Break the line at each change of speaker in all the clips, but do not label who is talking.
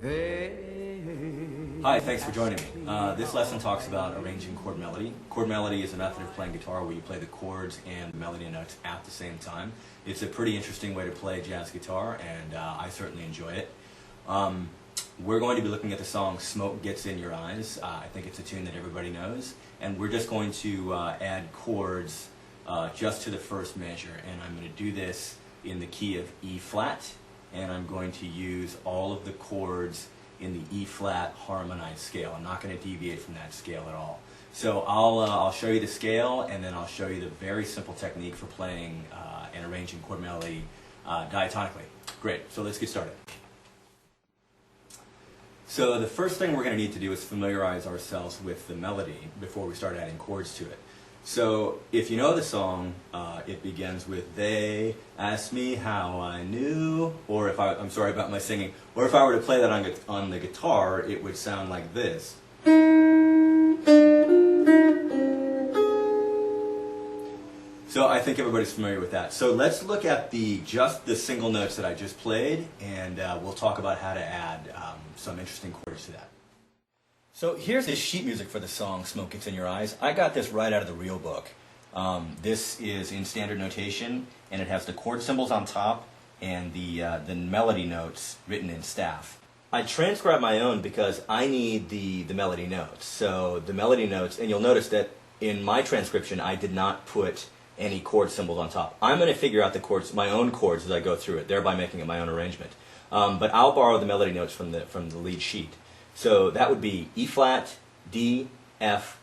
Hi, thanks for joining me. This lesson talks about arranging chord melody. Chord melody is a method of playing guitar where you play the chords and the melody notes at the same time. It's a pretty interesting way to play jazz guitar, and I certainly enjoy it. We're going to be looking at the song Smoke Gets in Your Eyes. I think it's a tune that everybody knows, and we're just going to add chords just to the first measure, and I'm going to do this in the key of E flat, and I'm going to use all of the chords in the E flat harmonized scale. I'm not going to deviate from that scale at all. So I'll show you the scale, and then I'll show you the very simple technique for playing and arranging chord melody diatonically. Great, so let's get started. So the first thing we're going to need to do is familiarize ourselves with the melody before we start adding chords to it. So if you know the song, it begins with "They asked me how I knew," or I'm sorry about my singing, or if I were to play that on the guitar, it would sound like this. So I think everybody's familiar with that. So let's look at just the single notes that I just played, and we'll talk about how to add some interesting chords to that. So here's the sheet music for the song Smoke Gets in Your Eyes. I got this right out of the real book. This is in standard notation, and it has the chord symbols on top and the melody notes written in staff. I transcribed my own because I need the melody notes. So the melody notes, and you'll notice that in my transcription I did not put any chord symbols on top. I'm going to figure out the chords, my own chords, as I go through it, thereby making it my own arrangement. But I'll borrow the melody notes from the lead sheet. So that would be E flat, D, F,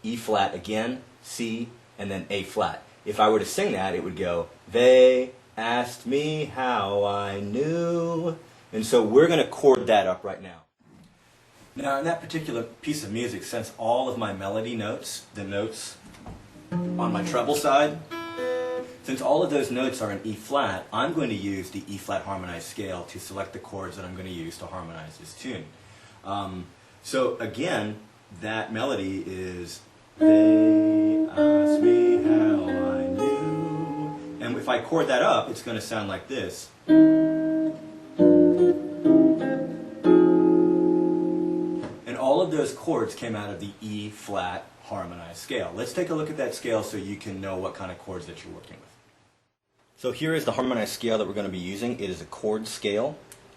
E flat again, C, and then A flat. If I were to sing that, it would go, "They asked me how I knew." And so we're going to chord that up right now. Now in that particular piece of music, since all of my melody notes, the notes on my treble side, since all of those notes are in E flat, I'm going to use the E flat harmonized scale to select the chords that I'm going to use to harmonize this tune. So again, that melody is "They asked me how I knew," and if I chord that up, it's going to sound like this. And all of those chords came out of the E flat harmonized scale. Let's take a look at that scale so you can know what kind of chords that you're working with. So here is the harmonized scale that we're going to be using. It is a chord scale.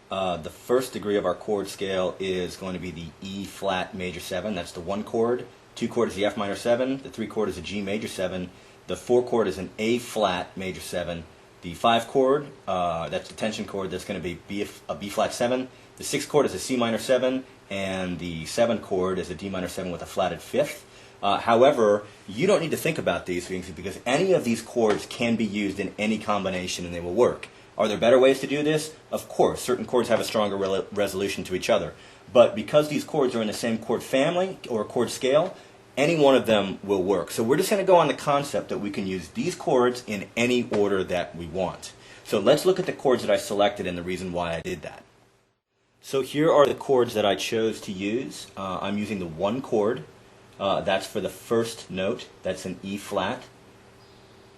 The first degree of our chord scale is going to be the E flat major 7. That's the 1 chord. 2 chord is the F minor 7. The 3 chord is a G major 7. The 4 chord is an A flat major 7. The 5 chord, that's the tension chord, that's going to be a B flat 7. The 6 chord is a C minor 7. And the 7 chord is a D minor 7 with a flatted 5th. However, you don't need to think about these things because any of these chords can be used in any combination and they will work. Are there better ways to do this? Of course, certain chords have a stronger resolution to each other. But because these chords are in the same chord family or chord scale, any one of them will work. So we're just going to go on the concept that we can use these chords in any order that we want. So let's look at the chords that I selected and the reason why I did that. So here are the chords that I chose to use. I'm using the 1 chord. That's for the first note. That's an E flat.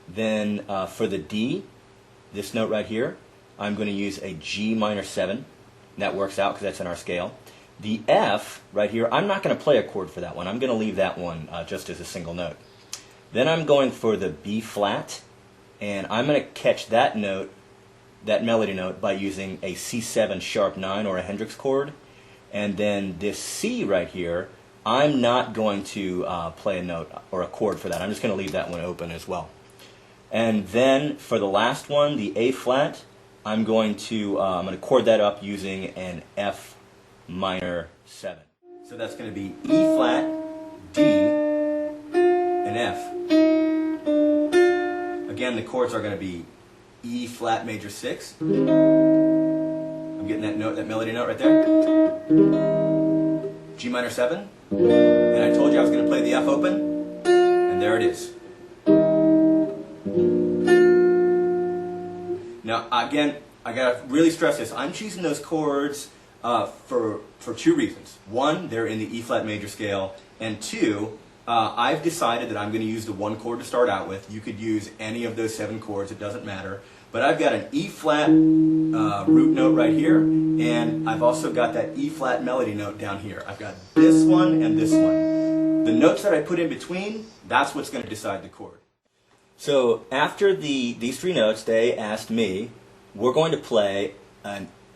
Then for the D, this note right here, I'm going to use a G minor 7. That works out because that's in our scale. The F right here, I'm not going to play a chord for that one. I'm going to leave that one just as a single note. Then I'm going for the B flat, and I'm going to catch that note, that melody note, by using a C7 sharp 9 or a Hendrix chord. And then this C right here, I'm not going to play a note or a chord for that. I'm just going to leave that one open as well. And then for the last one, the A flat, I'm going to chord that up using an F minor 7. So that's going to be E flat, D, and F. Again, the chords are going to be E flat major 6. I'm getting that note, that melody note right there. G minor 7. And I told you I was going to play the F open, and there it is. Now, again, I got to really stress this. I'm choosing those chords for 2 reasons. 1, they're in the E flat major scale, and 2, I've decided that I'm going to use the 1 chord to start out with. You could use any of those 7 chords, it doesn't matter. But I've got an E flat root note right here, and I've also got that E flat melody note down here. I've got this one and this one. The notes that I put in between, that's what's going to decide the chord. So after these three notes, they asked me, we're going to play,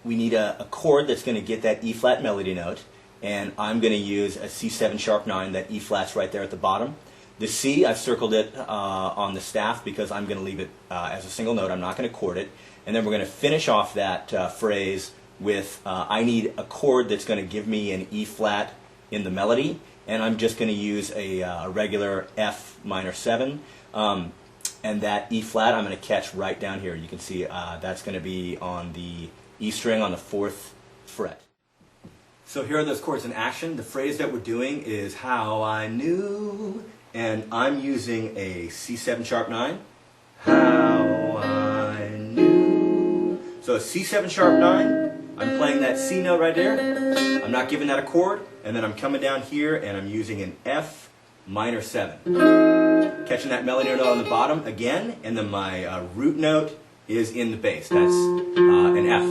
we need a chord that's going to get that E flat melody note, and I'm going to use a C7 sharp 9, that E flat's right there at the bottom. The C, I've circled it on the staff because I'm going to leave it as a single note. I'm not going to chord it. And then we're going to finish off that phrase with, I need a chord that's going to give me an E flat in the melody, and I'm just going to use a regular F minor 7. And that E flat I'm going to catch right down here. You can see that's going to be on the E string on the 4th fret. So here are those chords in action. The phrase that we're doing is how I knew, and I'm using a C7 sharp 9. How I knew. So a C7 sharp 9, I'm playing that C note right there. I'm not giving that a chord, and then I'm coming down here and I'm using an F minor 7. Catching that melody note on the bottom again, and then my root note is in the bass. That's an F.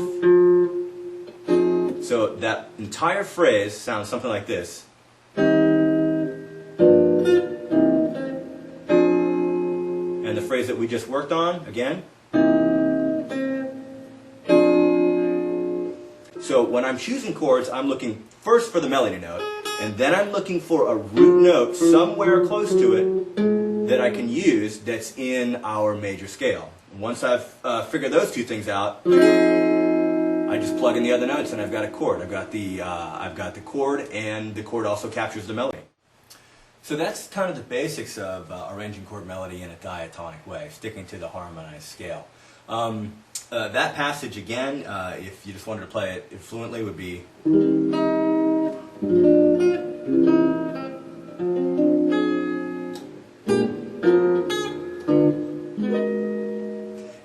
So that entire phrase sounds something like this. And the phrase that we just worked on, again. So when I'm choosing chords, I'm looking first for the melody note, and then I'm looking for a root note somewhere close to it that I can use that's in our major scale. Once I've figured those two things out, I just plug in the other notes and I've got a chord. I've got the chord, and the chord also captures the melody. So that's kind of the basics of arranging chord melody in a diatonic way, sticking to the harmonized scale. That passage again, if you just wanted to play it fluently, would be.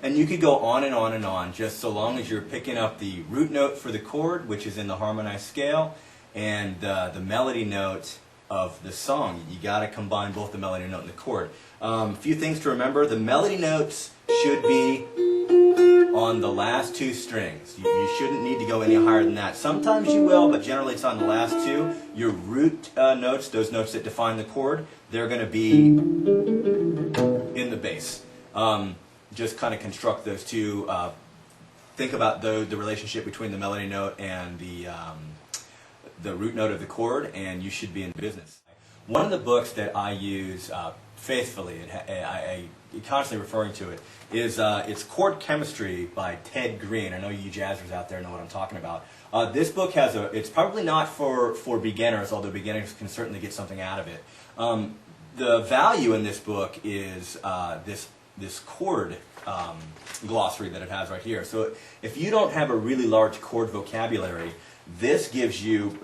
And you could go on and on and on, just so long as you're picking up the root note for the chord, which is in the harmonized scale, and the melody note of the song. You got to combine both the melody note and the chord. A few things to remember: the melody notes should be on the last two strings. You shouldn't need to go any higher than that. Sometimes you will, but generally it's on the last two. Your root notes, those notes that define the chord, they're going to be in the bass. Just kind of construct those two. Think about the relationship between the melody note and the root note of the chord, and you should be in business. One of the books that I use faithfully, I constantly referring to it, is it's Chord Chemistry by Ted Green. I know you jazzers out there know what I'm talking about. This book has it's probably not for beginners, although beginners can certainly get something out of it. The value in this book is this chord glossary that it has right here. So if you don't have a really large chord vocabulary, this gives you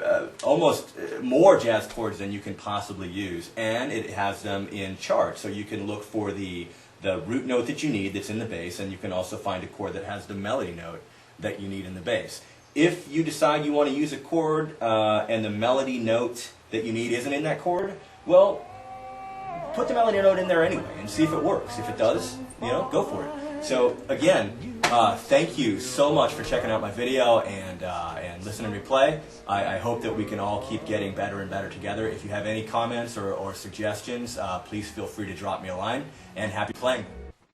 almost more jazz chords than you can possibly use, and it has them in charts. So you can look for the root note that you need that's in the bass, and you can also find a chord that has the melody note that you need in the bass. If you decide you want to use a chord and the melody note that you need isn't in that chord, well, put the melody note in there anyway and see if it works. If it does, go for it. So again, thank you so much for checking out my video and listening to me play. I hope that we can all keep getting better and better together. If you have any comments or suggestions, please feel free to drop me a line, and happy playing.